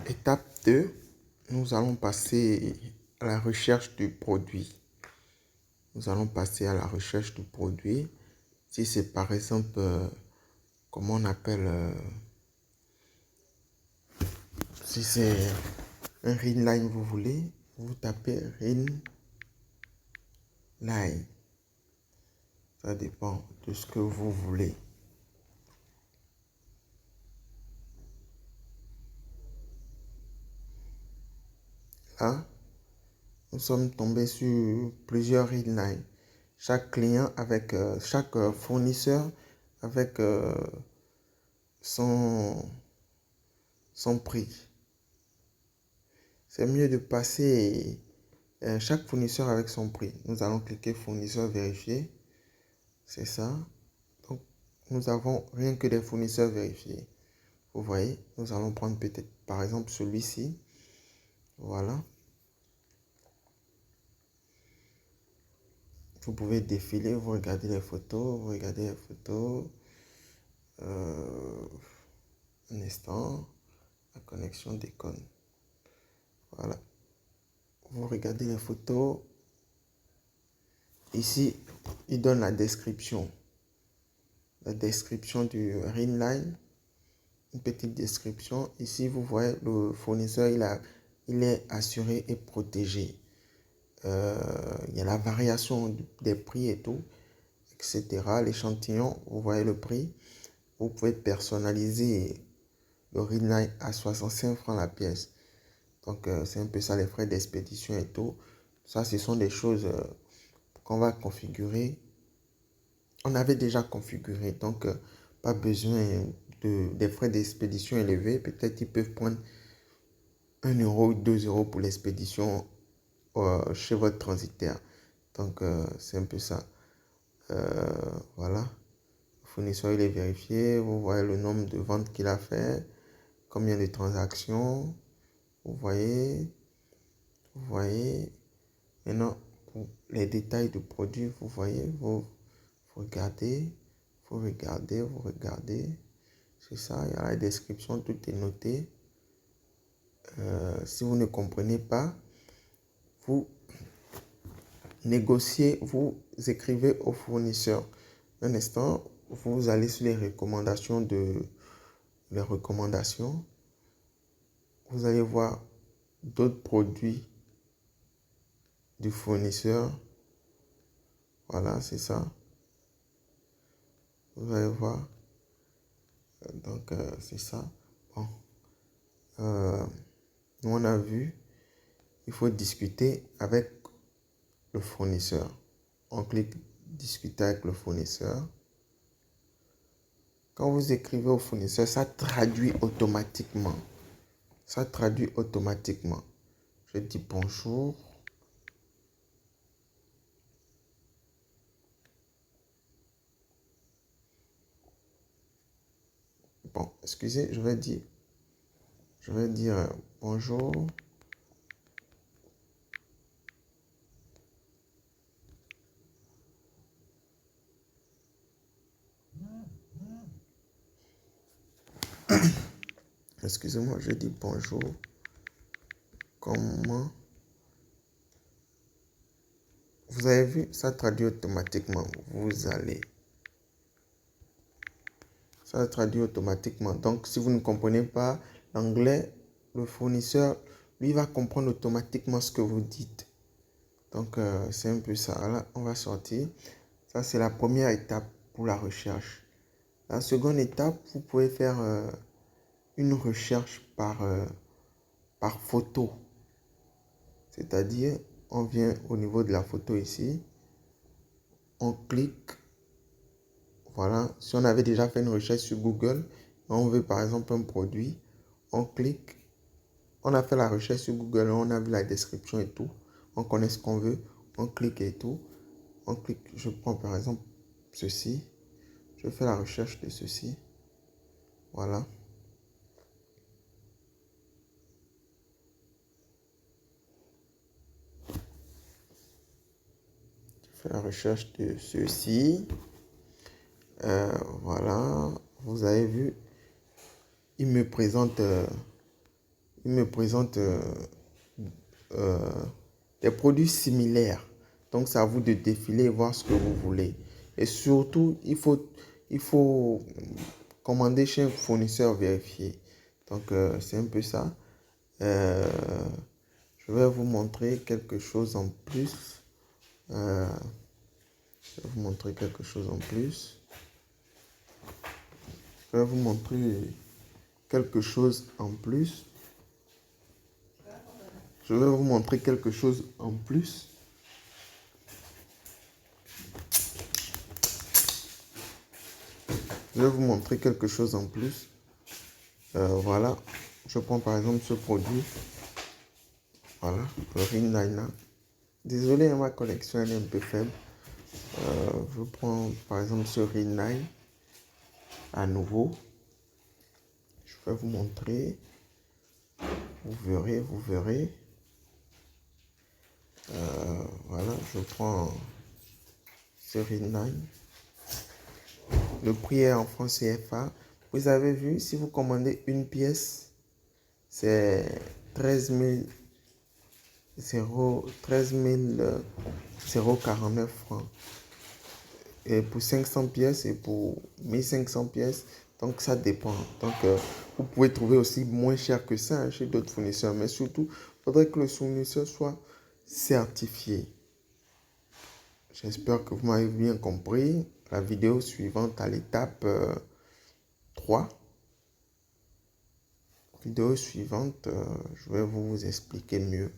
Étape 2, nous allons passer à la recherche du produit. Nous allons passer à la recherche du produit. Si c'est par exemple, comment on appelle, si c'est un Ring vous voulez, vous tapez Ring. Ça dépend de ce que vous voulez. Là, nous sommes tombés sur plusieurs Ring. Chaque client avec, chaque fournisseur avec son prix. C'est mieux de passer chaque fournisseur avec son prix. Nous allons cliquer fournisseur vérifié. C'est ça. Donc, nous avons rien que des fournisseurs vérifiés. Vous voyez, nous allons prendre peut-être par exemple celui-ci. Voilà. Vous pouvez défiler, vous regardez les photos, un instant, la connexion déconne. Voilà. Vous regardez les photos. Ici, il donne la description. La description du Ringline. Une petite description. Ici, vous voyez, le fournisseur, il est assuré et protégé. Il y a la variation des prix et tout, etc. L'échantillon, vous voyez le prix. Vous pouvez personnaliser le Ringline à 65 francs la pièce. Donc, c'est un peu ça, les frais d'expédition et tout. Ça, ce sont des choses qu'on va configurer. On avait déjà configuré, donc pas besoin des frais d'expédition élevés. Peut-être ils peuvent prendre 1 euro ou 2 euros pour l'expédition chez votre transitaire. Donc, c'est un peu ça. Voilà. Le fournisseur, il est vérifié. Vous voyez le nombre de ventes qu'il a fait. Combien de transactions. Vous voyez. Maintenant, pour les détails du produit, vous voyez. Vous regardez. C'est ça. Il y a la description. Tout est noté. Si vous ne comprenez pas, vous négociez, vous écrivez au fournisseur. Un instant, vous allez sur les recommandations. Vous allez voir d'autres produits du fournisseur. Voilà, c'est ça. Vous allez voir. Donc, c'est ça. Bon. Nous, on a vu, il faut discuter avec le fournisseur. On clique discuter avec le fournisseur. Quand vous écrivez au fournisseur, ça traduit automatiquement. Je dis bonjour. Bon, excusez, je vais dire bonjour. Excusez-moi, je dis bonjour. Comment? Vous avez vu, ça traduit automatiquement. Ça traduit automatiquement. Donc, si vous ne comprenez pas l'anglais, le fournisseur, lui, va comprendre automatiquement ce que vous dites. Donc, c'est un peu ça. Là, on va sortir. Ça, c'est la première étape pour la recherche. La seconde étape, vous pouvez faire une recherche par photo. C'est-à-dire, on vient au niveau de la photo ici. On clique. Voilà. Si on avait déjà fait une recherche sur Google, on veut par exemple un produit, on clique. On a fait la recherche sur Google, on a vu la description et tout. On connaît ce qu'on veut. On clique et tout. On clique. Je prends par exemple ceci. Je fais la recherche de ceci. Voilà. Je fais la recherche de ceci. Voilà. Vous avez vu. Il me présente il me présente des produits similaires. Donc, c'est à vous de défiler et voir ce que vous voulez. Et surtout, il faut commander chez un fournisseur vérifié. Donc, c'est un peu ça. Je vais vous montrer quelque chose en plus. Je vais vous montrer quelque chose en plus. Je vais vous montrer quelque chose en plus. Je vais vous montrer quelque chose en plus. Je vais vous montrer quelque chose en plus. Voilà. Je prends par exemple ce produit. Voilà, le Rinliner. Désolé, ma connexion elle est un peu faible. Je prends par exemple ce Rinline à nouveau. Je vais vous montrer. Vous verrez, vous verrez. Voilà, je prends ce Rinline. Le prix est en francs CFA. Vous avez vu, si vous commandez une pièce, c'est 13 049 francs. Et pour 500 pièces et pour 1500 pièces, donc ça dépend. Donc vous pouvez trouver aussi moins cher que ça chez d'autres fournisseurs. Mais surtout, il faudrait que le fournisseur soit certifié. J'espère que vous m'avez bien compris. La vidéo suivante à l'étape 3. Vidéo suivante, je vais vous expliquer mieux.